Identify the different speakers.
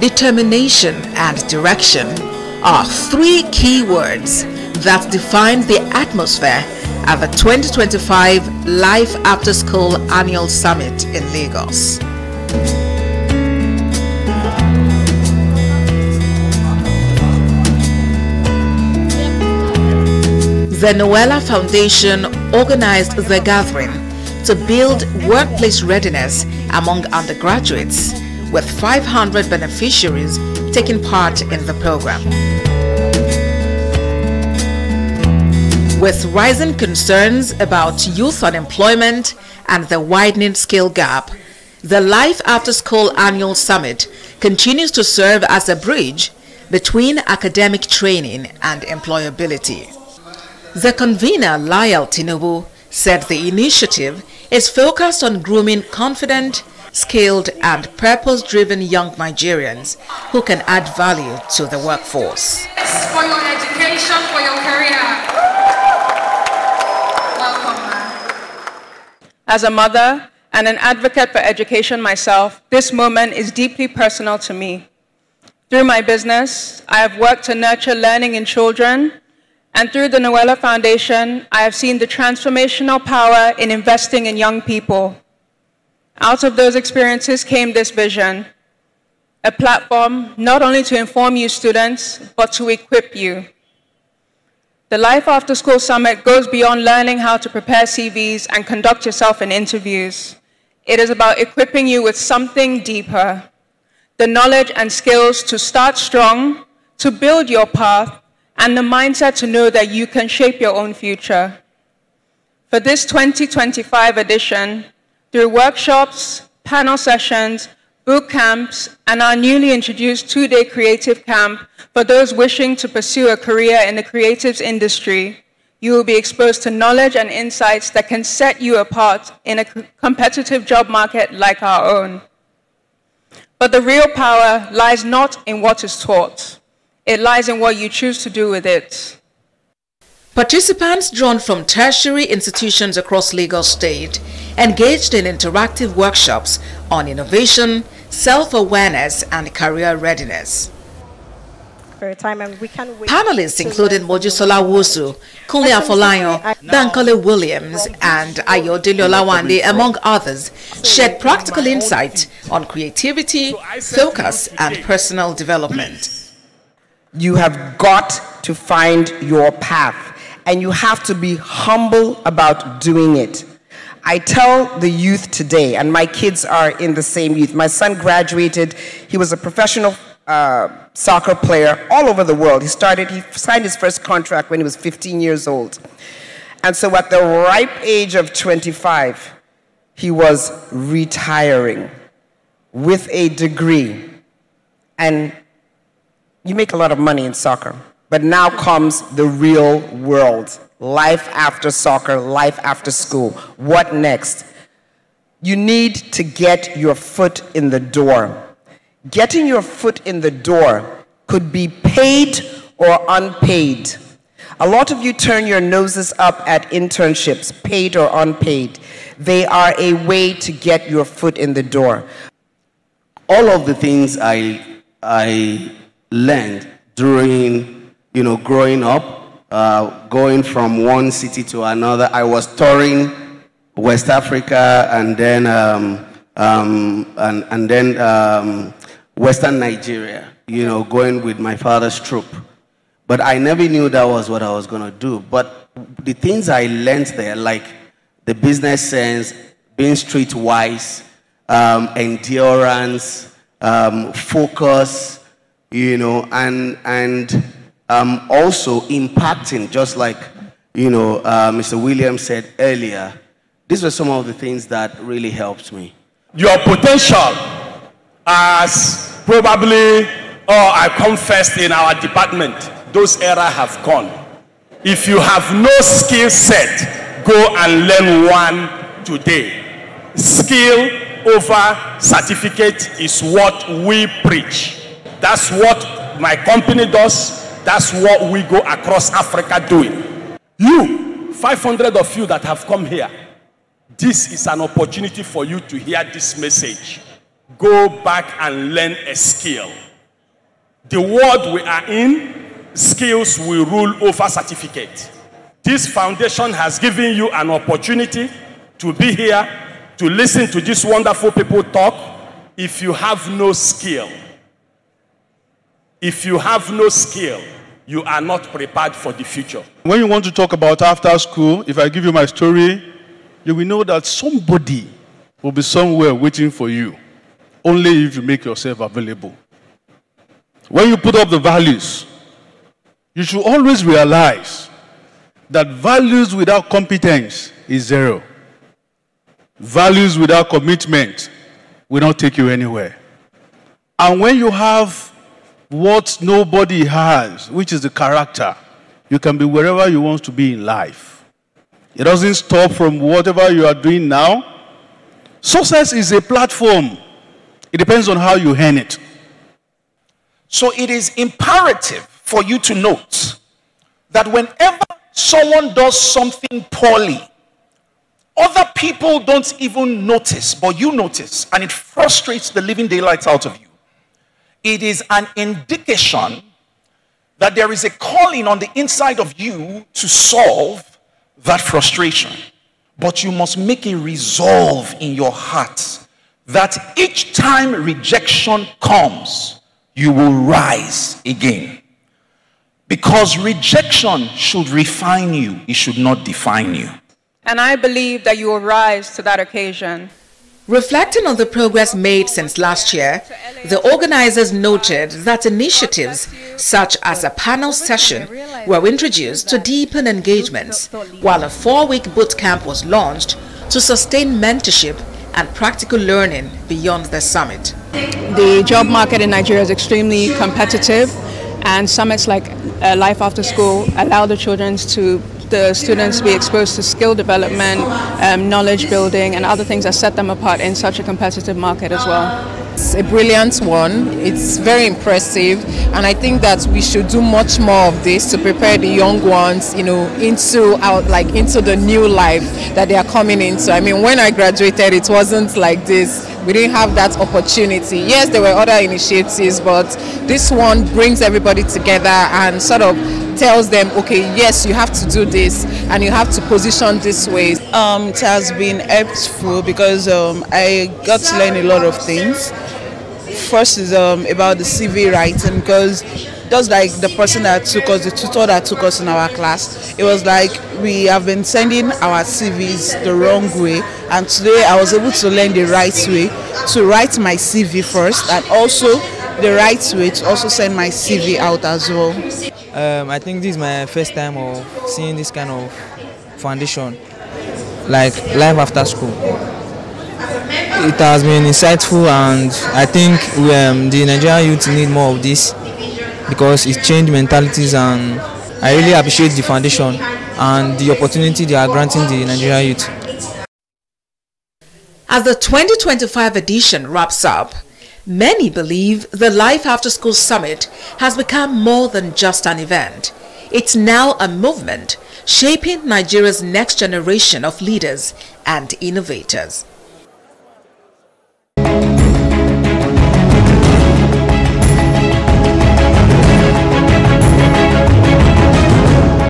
Speaker 1: determination, and direction are three key words that define the atmosphere at the 2025 Life After School Annual Summit in Lagos. The NOELLA Foundation organized the gathering to build workplace readiness among undergraduates, with 500 beneficiaries taking part in the program. With rising concerns about youth unemployment and the widening skill gap, the Life After School Annual Summit continues to serve as a bridge between academic training and employability. The convener, Lyle Tinubu, said the initiative is focused on grooming confident, skilled and purpose-driven young Nigerians who can add value to the workforce.
Speaker 2: For your education, for your career. Welcome, ma'am.
Speaker 3: As a mother and an advocate for education myself, this moment is deeply personal to me. Through my business, I have worked to nurture learning in children, and through the NOELLA Foundation, I have seen the transformational power in investing in young people. Out of those experiences came this vision, a platform not only to inform you students, but to equip you. The Life After School Summit goes beyond learning how to prepare CVs and conduct yourself in interviews. It is about equipping you with something deeper, the knowledge and skills to start strong, to build your path, and the mindset to know that you can shape your own future. For this 2025 edition, through workshops, panel sessions, boot camps, and our newly introduced two-day creative camp for those wishing to pursue a career in the creatives industry, you will be exposed to knowledge and insights that can set you apart in a competitive job market like our own. But the real power lies not in what is taught. It lies in what you choose to do with it.
Speaker 1: Participants drawn from tertiary institutions across Lagos State engaged in interactive workshops on innovation, self-awareness, and career readiness. Panelists including Mojisola Wosu, Kunle Afolayan, Bankole Williams, and Ayodele Olawande, among others, shared practical insight on creativity, focus, and personal development.
Speaker 4: You have got to find your path, and you have to be humble about doing it. I tell the youth today, and my kids are in the same youth. My son graduated. He was a professional soccer player all over the world. He signed his first contract when he was 15 years old. And so at the ripe age of 25, he was retiring with a degree. And you make a lot of money in soccer, but now comes the real world. Life after soccer, life after school. What next? You need to get your foot in the door. Getting your foot in the door could be paid or unpaid. A lot of you turn your noses up at internships, paid or unpaid. They are a way to get your foot in the door.
Speaker 5: All of the things I learned during, growing up, going from one city to another. I was touring West Africa and then Western Nigeria, going with my father's troupe. But I never knew that was what I was going to do. But the things I learned there, like the business sense, being streetwise, endurance, focus, and also impacting, just like, Mr. Williams said earlier. These were some of the things that really helped me.
Speaker 6: Your potential as probably, I confessed in our department, those eras have gone. If you have no skill set, go and learn one today. Skill over certificate is what we preach. That's what my company does. That's what we go across Africa doing. You, 500 of you that have come here, this is an opportunity for you to hear this message. Go back and learn a skill. The world we are in, skills will rule over certificate. This foundation has given you an opportunity to be here, to listen to these wonderful people talk. If you have no skill, you are not prepared for the future.
Speaker 7: When you want to talk about after school, if I give you my story, you will know that somebody will be somewhere waiting for you, only if you make yourself available. When you put up the values, you should always realize that values without competence is zero. Values without commitment will not take you anywhere. And when you have what nobody has, which is the character, you can be wherever you want to be in life. It doesn't stop from whatever you are doing now. Success is a platform. It depends on how you earn it.
Speaker 8: So it is imperative for you to note that whenever someone does something poorly, other people don't even notice, but you notice, and it frustrates the living daylights out of you. It is an indication that there is a calling on the inside of you to solve that frustration. But you must make a resolve in your heart that each time rejection comes, you will rise again. Because rejection should refine you, it should not define you.
Speaker 3: And I believe that you will rise to that occasion.
Speaker 1: Reflecting on the progress made since last year, the organizers noted that initiatives such as a panel session were introduced to deepen engagements, while a 4-week boot camp was launched to sustain mentorship and practical learning beyond the summit.
Speaker 3: The job market in Nigeria is extremely competitive, and summits like Life After School allow the students to be exposed to skill development, knowledge building, and other things that set them apart in such a competitive market as well.
Speaker 9: It's a brilliant one. It's very impressive, and I think that we should do much more of this to prepare the young ones, you know, into the new life that they are coming into. I mean, when I graduated, it wasn't like this. We didn't have that opportunity. Yes, there were other initiatives, but this one brings everybody together and sort of tells them, okay, yes, you have to do this and you have to position this way.
Speaker 10: It has been helpful because I got to learn a lot of things. First is about the CV writing, because just like the person that took us, the tutor that took us in our class, it was like we have been sending our CVs the wrong way, and today I was able to learn the right way to write my CV first, and also the right way to also send my CV out as well.
Speaker 11: I think this is my first time of seeing this kind of foundation, like Life After School. It has been insightful, and I think the Nigerian youth need more of this because it changed mentalities, and I really appreciate the foundation and the opportunity they are granting the Nigerian youth.
Speaker 1: As the 2025 edition wraps up, many believe the Life After School Summit has become more than just an event. It's now a movement shaping Nigeria's next generation of leaders and innovators.